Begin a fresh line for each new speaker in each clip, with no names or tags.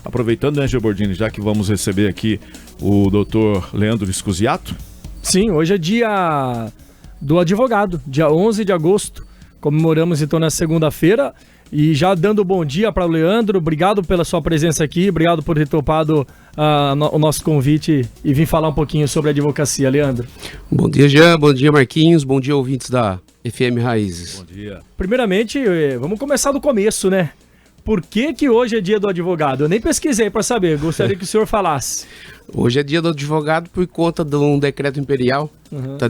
Aproveitando, né, Gebordini, já que vamos receber aqui o doutor Leandro Scusiato.
Sim, hoje é dia do advogado, dia 11 de agosto. Comemoramos então na segunda-feira. E já dando bom dia para o Leandro, obrigado pela sua presença aqui, obrigado por ter topado o nosso convite e vir falar um pouquinho sobre a advocacia, Leandro.
Bom dia, Jean, bom dia, Marquinhos, bom dia, ouvintes da FM Raízes.
Bom dia.
Primeiramente, vamos começar do começo, né? Por que hoje é dia do advogado? Eu nem pesquisei para saber, gostaria que o senhor falasse.
Hoje é dia do advogado por conta de um decreto imperial,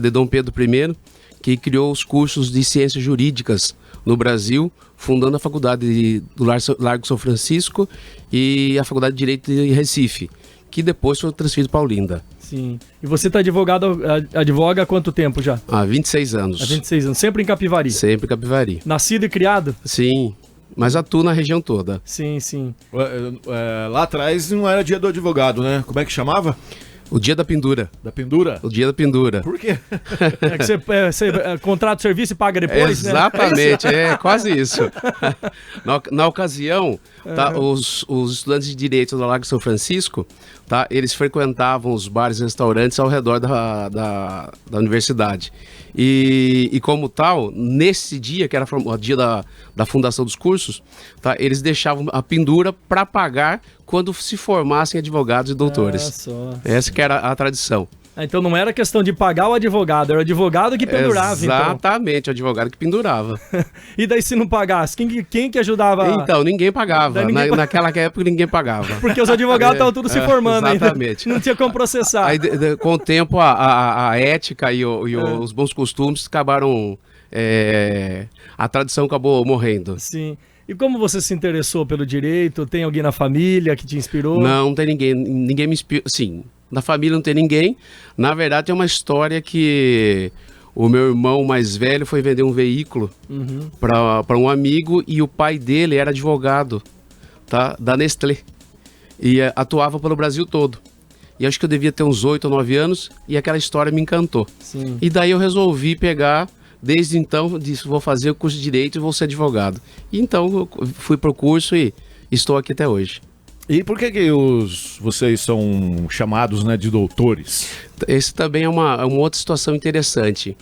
de Dom Pedro I, que criou os cursos de ciências jurídicas no Brasil, fundando a faculdade do Largo São Francisco e a faculdade de Direito de Recife, que depois foi transferido para Olinda.
Sim. E você está advoga há quanto tempo já?
Há 26 anos.
Há 26 anos. Sempre em Capivari?
Sempre em Capivari.
Nascido e criado?
Sim, mas atuo na região toda.
Sim, sim.
Lá atrás não era dia do advogado, né? Como é que chamava?
O dia da pendura.
Da pendura?
O dia da pendura.
Por quê?
É que você contrata o serviço e paga depois,
exatamente, né? É quase isso. Na ocasião, tá, os estudantes de Direito do Largo São Francisco, tá, eles frequentavam os bares e restaurantes ao redor da universidade. E como tal, nesse dia, que era o dia da fundação dos cursos, tá, eles deixavam a pendura para pagar quando se formassem advogados e doutores. Essa que era a tradição.
Então não era questão de pagar o advogado, era o advogado que pendurava.
Exatamente, o advogado que pendurava.
E daí se não pagasse, quem que ajudava?
Então, ninguém pagava. Naquela época ninguém pagava.
Porque os advogados estavam tudo se formando ainda.
Exatamente.
Não tinha como processar.
Aí, com o tempo, a ética e os bons costumes acabaram... a tradição acabou morrendo.
Sim. E como você se interessou pelo direito? Tem alguém na família que te inspirou?
Não tem ninguém. Ninguém me inspirou. Sim, na família não tem ninguém. Na verdade, tem uma história que o meu irmão mais velho foi vender um veículo para um amigo e o pai dele era advogado, tá, da Nestlé. E atuava pelo Brasil todo. E acho que eu devia ter uns 8 ou 9 anos e aquela história me encantou.
Sim.
E daí eu resolvi pegar... Desde então, disse, vou fazer o curso de Direito e vou ser advogado. E então, eu fui para o curso e estou aqui até hoje.
E por que vocês são chamados, né, de doutores?
Esse também é uma outra situação interessante.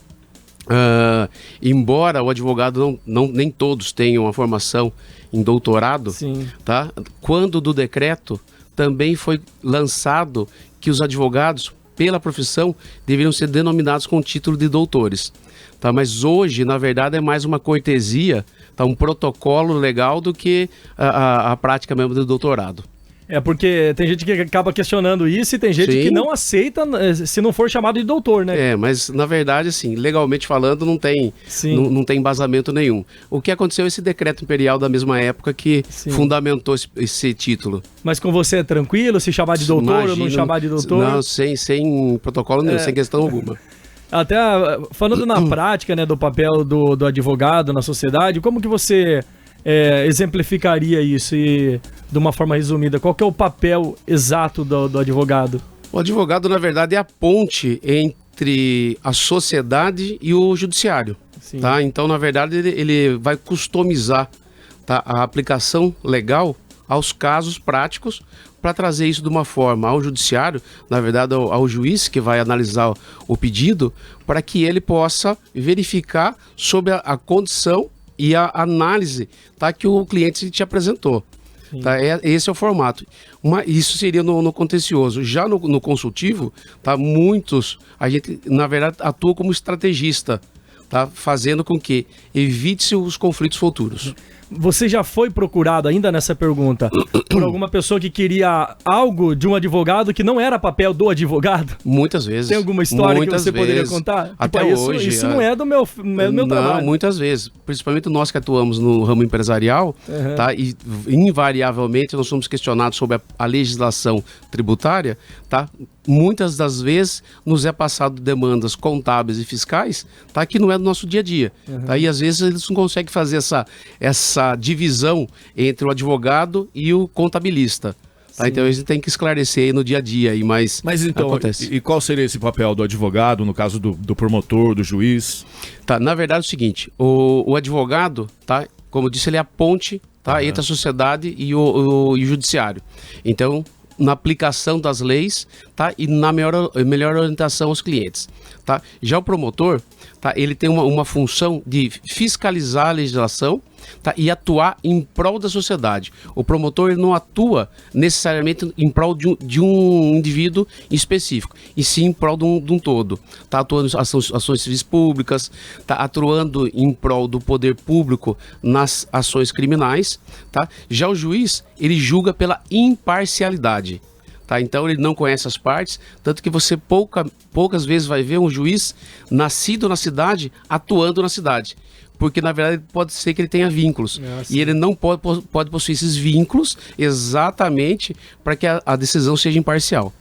Embora o advogado nem todos tenham uma formação em doutorado, tá? Quando do decreto também foi lançado que os advogados, pela profissão, deveriam ser denominados com o título de doutores. Tá, mas hoje, na verdade, é mais uma cortesia, tá, um protocolo legal do que a prática mesmo do doutorado.
É porque tem gente que acaba questionando isso e tem gente que não aceita se não for chamado de doutor, né?
Mas na verdade, assim, legalmente falando, não tem embasamento nenhum. O que aconteceu é esse decreto imperial da mesma época que fundamentou esse título.
Mas com você é tranquilo se chamar de doutor ou não chamar de doutor?
Não, sem protocolo nenhum, sem questão alguma.
Até falando na prática, né, do papel do advogado na sociedade, como que você exemplificaria isso e, de uma forma resumida, qual que é o papel exato do advogado?
O advogado, na verdade, é a ponte entre a sociedade e o judiciário. Tá? Então, na verdade, ele vai customizar, tá, a aplicação legal aos casos práticos para trazer isso de uma forma ao judiciário, na verdade ao juiz que vai analisar o pedido, para que ele possa verificar sobre a condição e a análise, tá, que o cliente te apresentou. Tá? Esse é o formato. Isso seria no contencioso. Já no consultivo, tá, a gente, na verdade, atua como estrategista, tá, fazendo com que evite-se os conflitos futuros.
Você já foi procurado, ainda nessa pergunta, por alguma pessoa que queria algo de um advogado que não era papel do advogado?
Muitas vezes.
Tem alguma história que você poderia contar?
Até hoje.
Isso não é do meu trabalho.
Não, muitas vezes. Principalmente nós que atuamos no ramo empresarial, tá? E invariavelmente nós somos questionados sobre a legislação tributária, tá? Muitas das vezes nos é passado demandas contábeis e fiscais, tá, que não é do nosso dia a dia. Tá? E às vezes eles não conseguem fazer essa divisão entre o advogado e o contabilista. Tá? Então a gente tem que esclarecer aí no dia a dia. Mas então, acontece.
E qual seria esse papel do advogado, no caso do promotor, do juiz?
Tá, na verdade é o seguinte, o advogado, tá, como eu disse, ele é a ponte, tá, tá? Entre a sociedade e o judiciário. Então, na aplicação das leis, tá? E na melhor orientação aos clientes, tá? Já o promotor, tá? Ele tem uma função de fiscalizar a legislação, tá? E atuar em prol da sociedade. O promotor ele não atua necessariamente em prol de um indivíduo específico, e sim em prol de um todo. Tá atuando em ações civis públicas, tá atuando em prol do poder público nas ações criminais, tá? Já o juiz, ele julga pela imparcialidade. Tá? Então ele não conhece as partes, tanto que você poucas vezes vai ver um juiz nascido na cidade, atuando na cidade. Porque na verdade pode ser que ele tenha vínculos. E ele não pode possuir esses vínculos exatamente para que a decisão seja imparcial.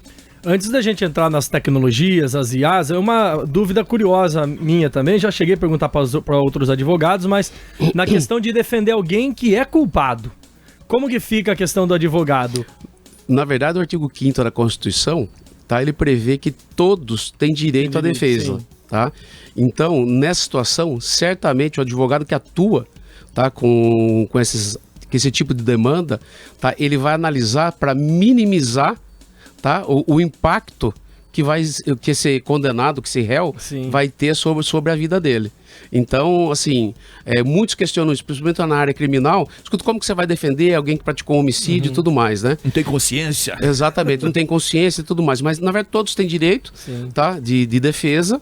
Antes da gente entrar nas tecnologias, as IAs, é uma dúvida curiosa minha também. Já cheguei a perguntar para outros advogados, mas na questão de defender alguém que é culpado, como que fica a questão do advogado?
Na verdade, o artigo 5º da Constituição, tá, ele prevê que todos têm direito à defesa. Tá? Então, nessa situação, certamente o advogado que atua, tá, com esse tipo de demanda, tá, ele vai analisar para minimizar, tá, o impacto que esse condenado, que esse réu, vai ter sobre a vida dele. Então, assim, muitos questionam isso, principalmente na área criminal. Escuta, como que você vai defender alguém que praticou um homicídio e tudo mais, né?
Não tem consciência.
Exatamente, não tem consciência e tudo mais. Mas, na verdade, todos têm direito, tá, de defesa.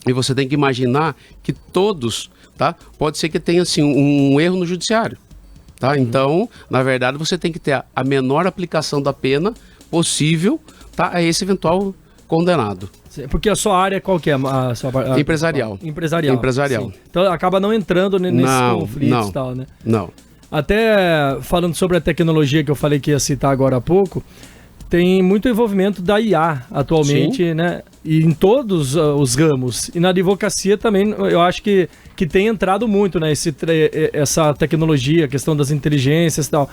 E você tem que imaginar que todos, tá, pode ser que tenha, assim, um erro no judiciário. Tá? Então, na verdade, você tem que ter a menor aplicação da pena possível, tá, a esse eventual condenado.
Porque a sua área qual que é?
Empresarial.
Empresarial. Então acaba não entrando nesses conflitos e tal, né?
Não.
Até falando sobre a tecnologia que eu falei que ia citar agora há pouco, tem muito envolvimento da IA atualmente, né? E em todos os ramos. E na advocacia também, eu acho que tem entrado muito, né? Essa tecnologia, a questão das inteligências e tal.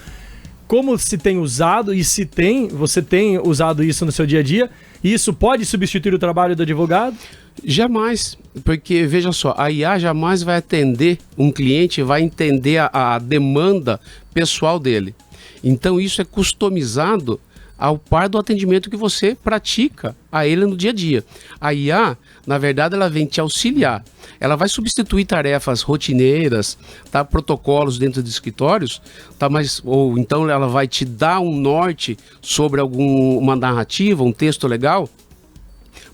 Como se tem usado e se você tem usado isso no seu dia a dia, e isso pode substituir o trabalho do advogado?
Jamais, porque veja só, a IA jamais vai atender um cliente, vai entender a demanda pessoal dele. Então isso é customizado ao par do atendimento que você pratica a ele no dia a dia. A IA, na verdade, ela vem te auxiliar. Ela vai substituir tarefas rotineiras, tá? Protocolos dentro de escritórios, tá? Ou então ela vai te dar um norte sobre uma narrativa, um texto legal,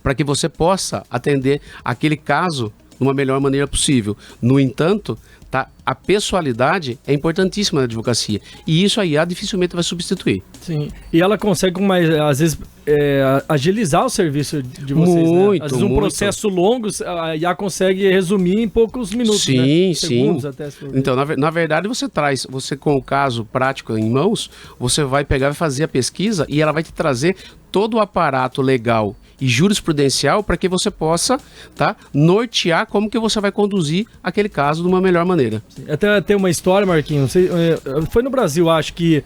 para que você possa atender aquele caso de uma melhor maneira possível. No entanto, tá? A pessoalidade é importantíssima na advocacia. E isso a IA dificilmente vai substituir.
Sim. E ela consegue, às vezes, agilizar o serviço de vocês,
muito,
né? Às vezes um processo longo, a IA consegue resumir em poucos minutos,
sim,
né? Segundos
sim.
Até.
Então, na verdade, você com o caso prático em mãos, você vai pegar e fazer a pesquisa e ela vai te trazer todo o aparato legal e jurisprudencial para que você possa, tá, nortear como que você vai conduzir aquele caso de uma melhor maneira.
Até tem uma história, Marquinhos, foi no Brasil, acho que,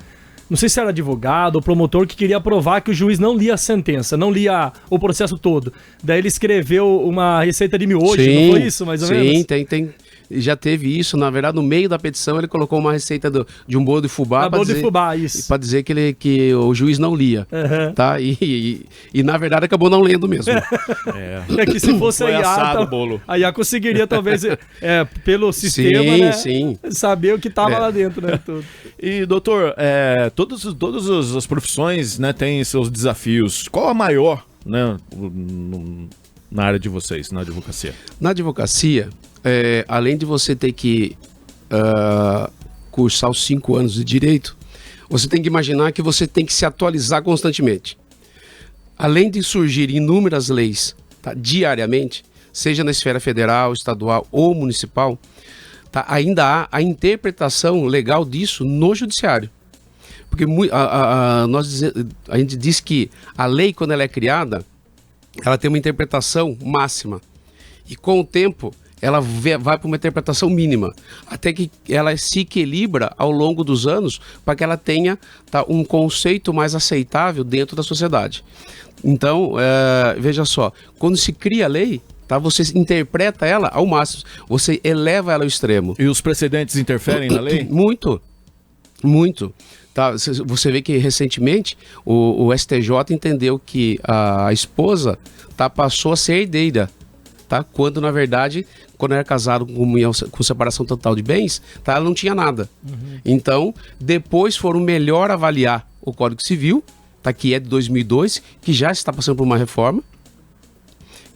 não sei se era advogado ou promotor que queria provar que o juiz não lia a sentença, não lia o processo todo. Daí ele escreveu uma receita de miojo, não foi isso, mais ou menos?
Sim, tem. Já teve isso, na verdade, no meio da petição ele colocou uma receita de um bolo de fubá para dizer que o juiz não lia, tá? E na verdade acabou não lendo mesmo.
É que se fosse a IA, a IA conseguiria talvez, pelo sistema, né, saber o que estava lá dentro, né? Tudo.
E doutor, todas as profissões, né, têm seus desafios. Qual a maior, né, na área de vocês, na advocacia? Na
advocacia, além de você ter que cursar os 5 anos de direito, você tem que imaginar que você tem que se atualizar constantemente. Além de surgir inúmeras leis, tá, diariamente, seja na esfera federal, estadual ou municipal, tá, ainda há a interpretação legal disso no judiciário. Porque a gente diz que a lei, quando ela é criada, ela tem uma interpretação máxima. E com o tempo, ela vai para uma interpretação mínima, até que ela se equilibra ao longo dos anos para que ela tenha, tá, um conceito mais aceitável dentro da sociedade. Então, veja só, quando se cria a lei, tá, você interpreta ela ao máximo, você eleva ela ao extremo.
E os precedentes interferem na lei?
Muito. Muito. Tá? Você vê que recentemente o STJ entendeu que a esposa passou a ser herdeira, tá? Quando na verdade, quando era casado com separação total de bens, tá? Ela não tinha nada. Então, depois foram melhor avaliar o Código Civil, tá? Que é de 2002, que já está passando por uma reforma,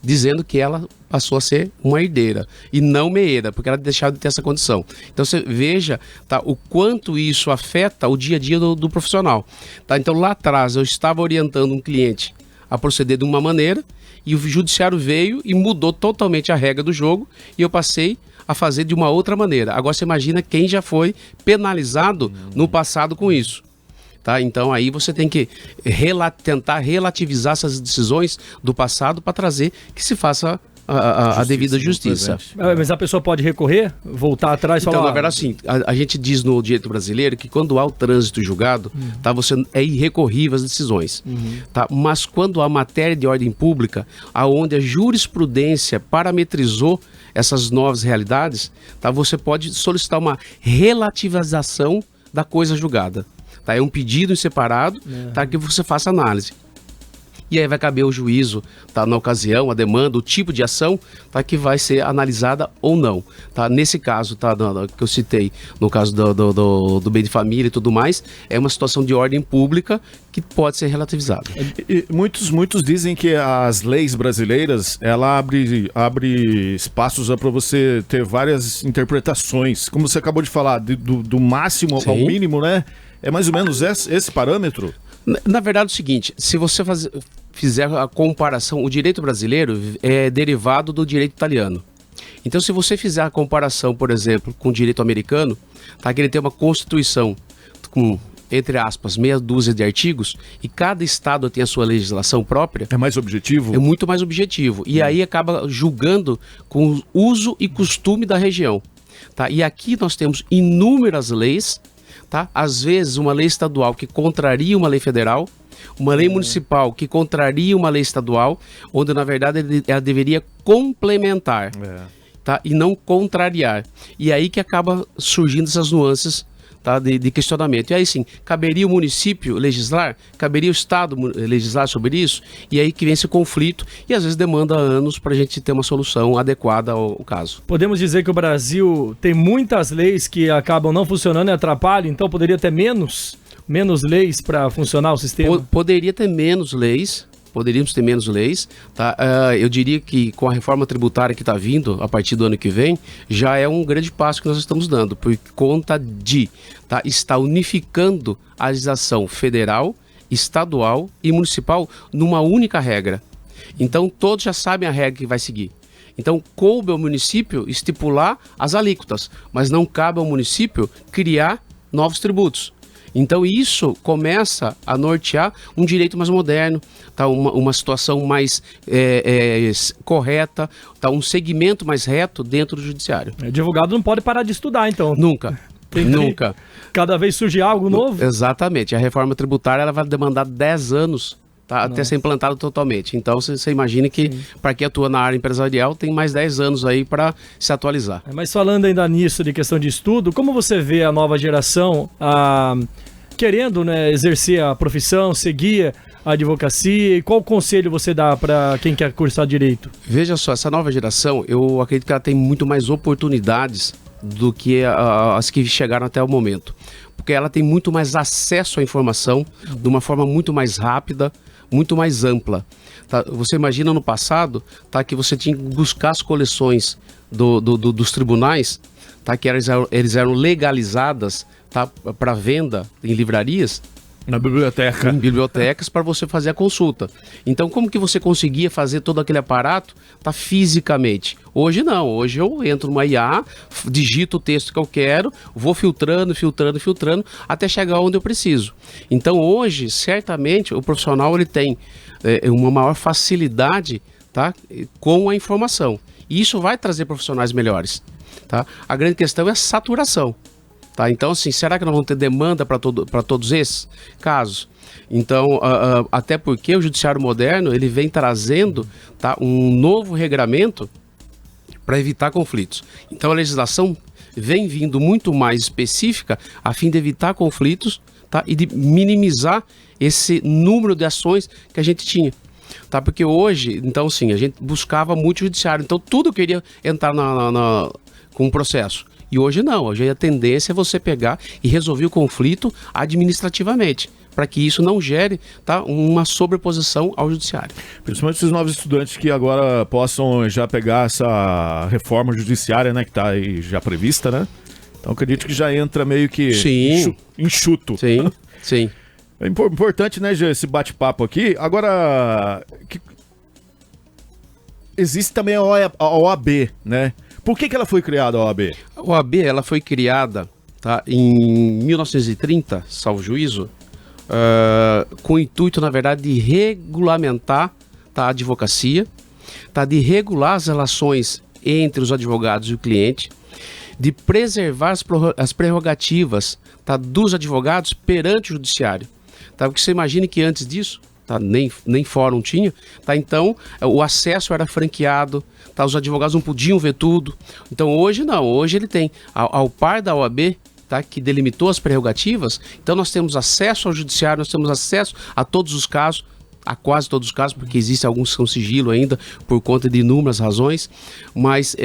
dizendo que ela passou a ser uma herdeira e não meeira, porque ela deixava de ter essa condição. Então você veja, tá, o quanto isso afeta o dia a dia do profissional. Tá? Então lá atrás eu estava orientando um cliente a proceder de uma maneira e o judiciário veio e mudou totalmente a regra do jogo e eu passei a fazer de uma outra maneira. Agora você imagina quem já foi penalizado no passado com isso. Tá? Então aí você tem que tentar relativizar essas decisões do passado para trazer que se faça a devida justiça.
Mas a pessoa pode recorrer, voltar atrás e falar...
Então, na verdade, assim, a gente diz no direito brasileiro que quando há o trânsito julgado, tá, é irrecorrível as decisões. Tá? Mas quando há matéria de ordem pública, aonde a jurisprudência parametrizou essas novas realidades, tá, você pode solicitar uma relativização da coisa julgada. Tá? É um pedido em separado, tá, que você faça análise. E aí vai caber o juízo, tá, na ocasião, a demanda, o tipo de ação, tá, que vai ser analisada ou não. Tá? Nesse caso, tá, que eu citei, no caso do bem de família e tudo mais, é uma situação de ordem pública que pode ser relativizada.
E muitos dizem que as leis brasileiras, ela abre espaços para você ter várias interpretações. Como você acabou de falar, do máximo ao mínimo, né? É mais ou menos esse parâmetro?
Na verdade é o seguinte, se você fizer a comparação, o direito brasileiro é derivado do direito italiano. Então se você fizer a comparação, por exemplo, com o direito americano, tá, que ele tem uma constituição com, entre aspas, meia dúzia de artigos, e cada estado tem a sua legislação própria.
É mais objetivo?
É muito mais objetivo. E aí acaba julgando com o uso e costume da região. Tá? E aqui nós temos inúmeras leis. Tá? Às vezes uma lei estadual que contraria uma lei federal, uma lei municipal que contraria uma lei estadual, onde na verdade ela deveria complementar, tá? E não contrariar. E aí que acaba surgindo essas nuances, tá, de questionamento. E aí sim, caberia o município legislar? Caberia o Estado legislar sobre isso? E aí que vem esse conflito e às vezes demanda anos para a gente ter uma solução adequada ao caso.
Podemos dizer que o Brasil tem muitas leis que acabam não funcionando e atrapalham, então poderia ter menos leis para funcionar o sistema?
Poderia ter menos leis. Poderíamos ter menos leis, tá? Eu diria que com a reforma tributária que está vindo a partir do ano que vem, já é um grande passo que nós estamos dando, por conta de, tá, estar unificando a legislação federal, estadual e municipal numa única regra. Então todos já sabem a regra que vai seguir. Então coube ao município estipular as alíquotas, mas não cabe ao município criar novos tributos. Então isso começa a nortear um direito mais moderno, tá? Uma situação mais correta, tá? Um segmento mais reto dentro do judiciário.
O advogado não pode parar de estudar, então.
Nunca. Nunca.
Cada vez surge algo novo?
Exatamente. A reforma tributária ela vai demandar 10 anos, tá? Até ser implantada totalmente. Então você imagina que para quem atua na área empresarial tem mais 10 anos aí para se atualizar.
Mas falando ainda nisso de questão de estudo, como você vê a nova geração querendo, né, exercer a profissão, seguir a advocacia, e qual conselho você dá para quem quer cursar direito?
Veja só, essa nova geração, eu acredito que ela tem muito mais oportunidades do que as que chegaram até o momento, porque ela tem muito mais acesso à informação de uma forma muito mais rápida, muito mais ampla. Tá? Você imagina no passado, tá, que você tinha que buscar as coleções dos tribunais, tá, que eles eram legalizadas, tá, para venda em livrarias,
na biblioteca.
Em bibliotecas para você fazer a consulta. Então, como que você conseguia fazer todo aquele aparato, tá, fisicamente? Hoje não. Hoje eu entro numa IA, digito o texto que eu quero, vou filtrando, até chegar onde eu preciso. Então, hoje, certamente, o profissional ele tem uma maior facilidade, tá, com a informação. E isso vai trazer profissionais melhores. Tá? A grande questão é a saturação. Tá? Então, assim, será que nós vamos ter demanda para todos esses casos? Então, até porque o judiciário moderno ele vem trazendo, tá, um novo regramento para evitar conflitos. Então, a legislação vem vindo muito mais específica a fim de evitar conflitos, tá? E de minimizar esse número de ações que a gente tinha. Tá? Porque hoje, então sim, a gente buscava muito judiciário, então tudo queria entrar com um processo. E hoje não, hoje a tendência é você pegar e resolver o conflito administrativamente, para que isso não gere, tá, uma sobreposição ao judiciário.
Principalmente esses novos estudantes que agora possam já pegar essa reforma judiciária, né, que está aí já prevista, né? Então acredito que já entra meio que enxuto.
Sim, sim.
É importante, né, Gê, esse bate-papo aqui. Agora, existe também a OAB, né? Por que ela foi criada, a OAB?
A OAB, ela foi criada, tá, em 1930, salvo juízo, com o intuito, na verdade, de regulamentar, tá, a advocacia, tá, de regular as relações entre os advogados e o cliente, de preservar as prerrogativas, tá, dos advogados perante o judiciário. Tá, porque você imagine que antes disso, tá, nem fórum tinha, tá, então o acesso era franqueado, tá, os advogados não podiam ver tudo. Então hoje não, hoje ele tem, ao par da OAB, tá, que delimitou as prerrogativas, então nós temos acesso ao judiciário, nós temos acesso a todos os casos, a quase todos os casos, porque existem alguns que são sigilo ainda, por conta de inúmeras razões, mas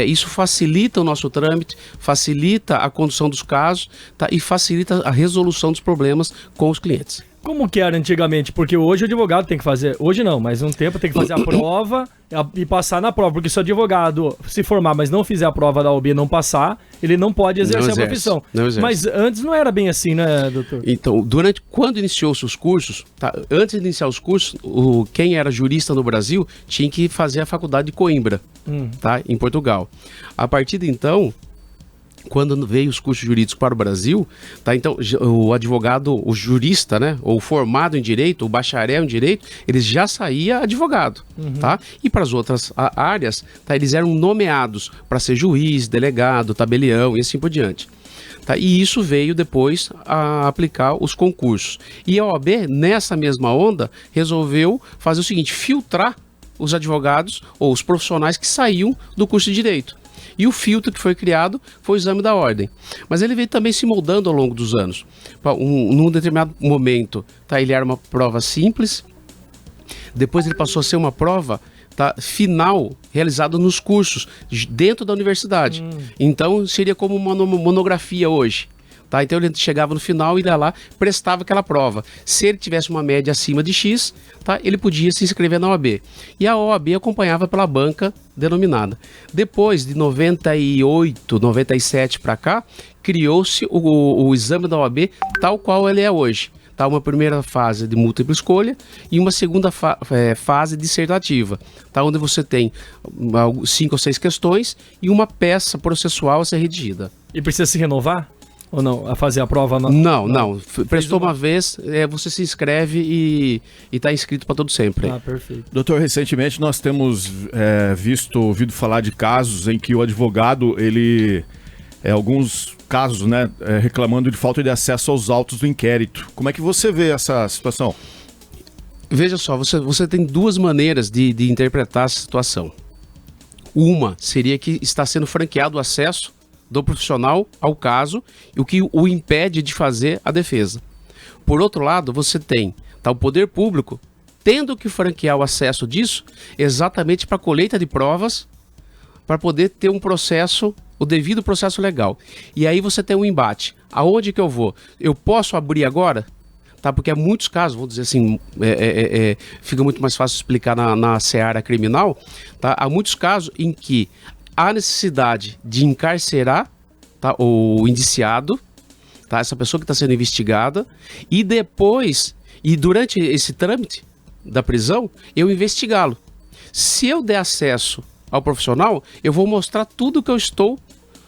isso facilita o nosso trâmite, facilita a condução dos casos, tá, e facilita a resolução dos problemas com os clientes.
Como que era antigamente? Porque hoje o advogado tem que fazer, hoje não, mas um tempo tem que fazer a prova e passar na prova, porque se o advogado se formar, mas não fizer a prova da OAB e não passar, ele não pode exercer a profissão. Mas antes não era bem assim, né, doutor?
Então, quando iniciou-se os cursos, tá, antes de iniciar os cursos, quem era jurista no Brasil tinha que fazer a faculdade de Coimbra, tá, em Portugal. A partir de então, quando veio os cursos jurídicos para o Brasil, tá, então o advogado, o jurista, né, ou formado em direito, o bacharel em direito, ele já saía advogado, tá? E para as outras áreas, tá, eles eram nomeados para ser juiz, delegado, tabelião e assim por diante. Tá? E isso veio depois a aplicar os concursos. E a OAB, nessa mesma onda, resolveu fazer o seguinte, filtrar os advogados ou os profissionais que saíam do curso de direito. E o filtro que foi criado foi o exame da ordem. Mas ele veio também se moldando ao longo dos anos. Num determinado momento, tá, ele era uma prova simples, depois ele passou a ser uma prova, tá, final, realizada nos cursos, dentro da universidade. Então seria como uma monografia hoje. Tá? Então ele chegava no final e ia lá, prestava aquela prova. Se ele tivesse uma média acima de X, tá, ele podia se inscrever na OAB. E a OAB acompanhava pela banca denominada. Depois de 98, 97 para cá, criou-se o exame da OAB tal qual ele é hoje. Tá, uma primeira fase de múltipla escolha e uma segunda fase dissertativa, tá, onde você tem 5 ou 6 questões e uma peça processual a ser redigida.
E precisa se renovar? Ou não? A fazer a prova?
Não. Prestou uma vez, você se inscreve e está inscrito para todo sempre.
Ah, perfeito.
Doutor, recentemente nós temos ouvido falar de casos em que o advogado, ele... alguns casos, né, reclamando de falta de acesso aos autos do inquérito. Como é que você vê essa situação?
Veja só, você tem duas maneiras de interpretar essa situação. Uma seria que está sendo franqueado o acesso do profissional ao caso, e o que o impede de fazer a defesa. Por outro lado, você tem, tá, o poder público tendo que franquear o acesso disso exatamente para a colheita de provas, para poder ter um processo, o devido processo legal. E aí você tem um embate. Aonde que eu vou? Eu posso abrir agora? Tá, porque há muitos casos, vou dizer assim, fica muito mais fácil explicar na seara criminal, tá? Há muitos casos em que há necessidade de encarcerar, tá, o indiciado, tá, essa pessoa que está sendo investigada, e depois, e durante esse trâmite da prisão, eu investigá-lo. Se eu der acesso ao profissional, eu vou mostrar tudo que eu estou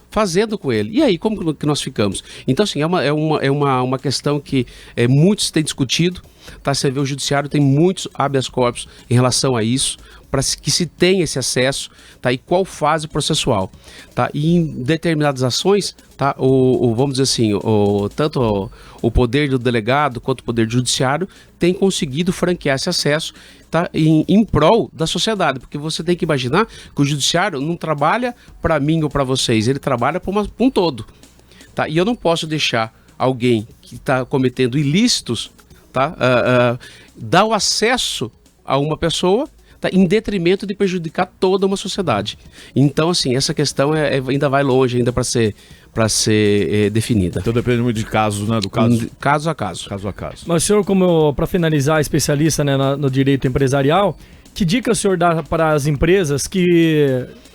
fazendo com ele. E aí, como que nós ficamos? Então, assim, é uma questão que muitos têm discutido, tá? Você vê o judiciário tem muitos habeas corpus em relação a isso, para que se tenha esse acesso, tá? E qual fase processual, tá? E em determinadas ações, tá? Vamos dizer assim, tanto o poder do delegado quanto o poder judiciário tem conseguido franquear esse acesso, tá? Em prol da sociedade, porque você tem que imaginar que o judiciário não trabalha para mim ou para vocês, ele trabalha para um todo, tá? E eu não posso deixar alguém que está cometendo ilícitos, tá? Dar o acesso a uma pessoa, tá, em detrimento de prejudicar toda uma sociedade. Então, assim, essa questão ainda vai longe ainda para ser definida.
Então depende muito de casos, né? Do caso.
Caso a caso.
Caso a caso.
Mas o senhor, como para finalizar, especialista, né, no direito empresarial, que dica o senhor dá para as empresas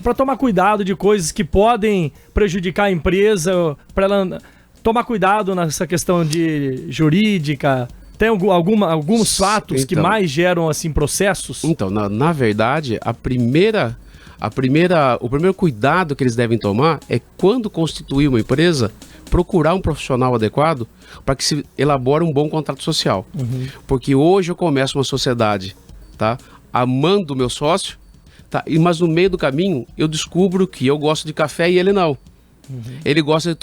para tomar cuidado de coisas que podem prejudicar a empresa, para ela tomar cuidado nessa questão de jurídica? Tem alguns fatos que mais geram assim processos?
Então, na verdade, o primeiro cuidado que eles devem tomar é, quando constituir uma empresa, procurar um profissional adequado para que se elabore um bom contrato social. Uhum. Porque hoje eu começo uma sociedade, tá, amando o meu sócio, tá, mas no meio do caminho eu descubro que eu gosto de café e ele não. Uhum. Ele gosta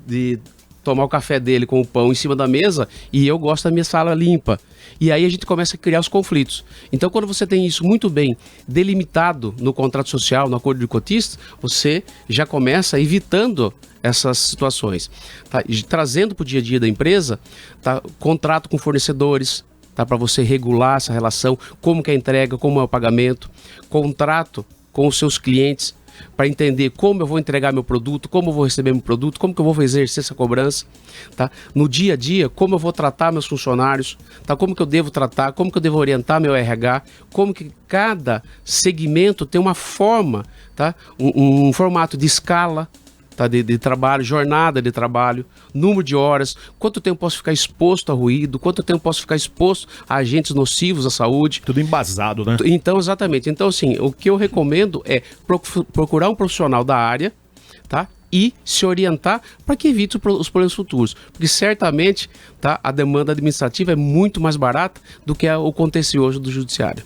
de tomar o café dele com o pão em cima da mesa e eu gosto da minha sala limpa. E aí a gente começa a criar os conflitos. Então, quando você tem isso muito bem delimitado no contrato social, no acordo de cotistas, você já começa evitando essas situações, tá? E trazendo para o dia a dia da empresa, tá? Contrato com fornecedores, tá? Para você regular essa relação, como que é a entrega, como é o pagamento, contrato com os seus clientes, para entender como eu vou entregar meu produto, como eu vou receber meu produto, como que eu vou exercer essa cobrança, tá? No dia a dia, como eu vou tratar meus funcionários, tá? Como que eu devo tratar, como que eu devo orientar meu RH, como que cada segmento tem uma forma, tá? Um formato de escala, tá? De trabalho, jornada de trabalho, número de horas, quanto tempo posso ficar exposto a ruído, quanto tempo posso ficar exposto a agentes nocivos à saúde.
Tudo embasado, né?
Então, exatamente. Então, assim, o que eu recomendo é procurar um profissional da área, tá? E se orientar para que evite os problemas futuros. Porque certamente, tá, a demanda administrativa é muito mais barata do que o contencioso do judiciário.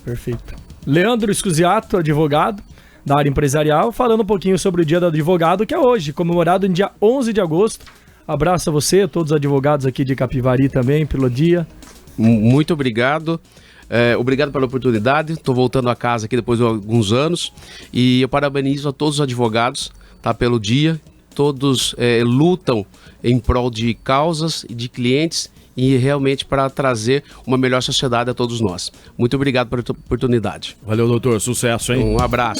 Perfeito. Leandro Scusiato, advogado da área empresarial, falando um pouquinho sobre o Dia do Advogado, que é hoje, comemorado no dia 11 de agosto. Abraço a você, todos os advogados aqui de Capivari também, pelo dia.
Muito obrigado. Obrigado pela oportunidade. Estou voltando a casa aqui depois de alguns anos e eu parabenizo a todos os advogados, tá, pelo dia. Todos lutam em prol de causas e de clientes e realmente para trazer uma melhor sociedade a todos nós. Muito obrigado pela oportunidade.
Valeu, doutor. Sucesso, hein?
Um abraço.